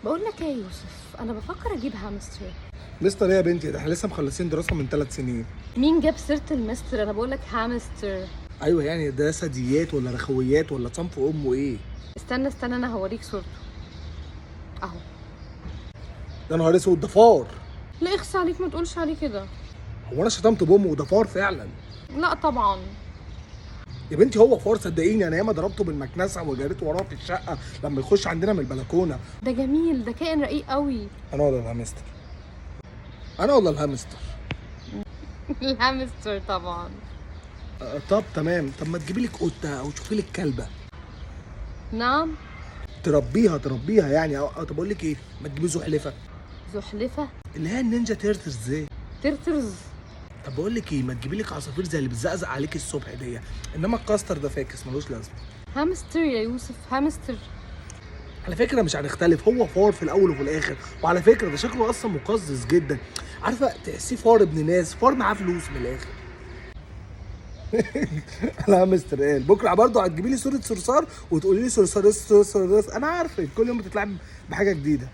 بقول لك ايه يا يوسف، انا بفكر اجيب هامستر. مستر ايه يا بنتي؟ ده احنا لسه مخلصين دراسه من 3 سنين. مين جاب سيره المستر؟ انا بقول لك هامستر. ايوه يعني ده ثدييات ولا رخويات ولا صنف امه ايه؟ استنى استنى، انا هوريك صورته اهو. يا نهار اسود، ده فار! لا اخص عليك، ما تقولش عليه كده. هو انا شتمت بامه؟ وده فار فعلا. لا طبعا. يا بنتي هو فار صدقيني، انا ياما ضربته بالمكنسه وجريت وراه في الشقه لما يخش عندنا من البلكونه. ده جميل، ده كائن رقيق قوي. انا ولا الهامستر؟ انا ولا الهامستر؟ الهامستر طبعا. طب تمام، طب ما تجيبي لك قطه او تشوفي لك كلبه نعم. تربيها يعني طب اقول لك ايه، ما تجيبي زحلفه زحلفه. اللي هي النينجا تيرتلز دي. ترترز. طب بقول لك ايه، ما تجيبي لك عصافير زي اللي بتزقزق عليك الصبح دي، انما الكاستر ده فاكس ملوش لازمه. هامستر يا يوسف، هامستر. على فكره مش هنختلف، هو فار في الاول وفي الاخر، وعلى فكره ده شكله اصلا مقزز جدا. عارفه تحسيه فار ابن ناس، فار معاه فلوس من الاخر. لا مستر قال بكره برضه هتجيبي لي صوره صرصار وتقولي لي صرصار انا عارفه كل يوم بتطلعي بحاجه جديده.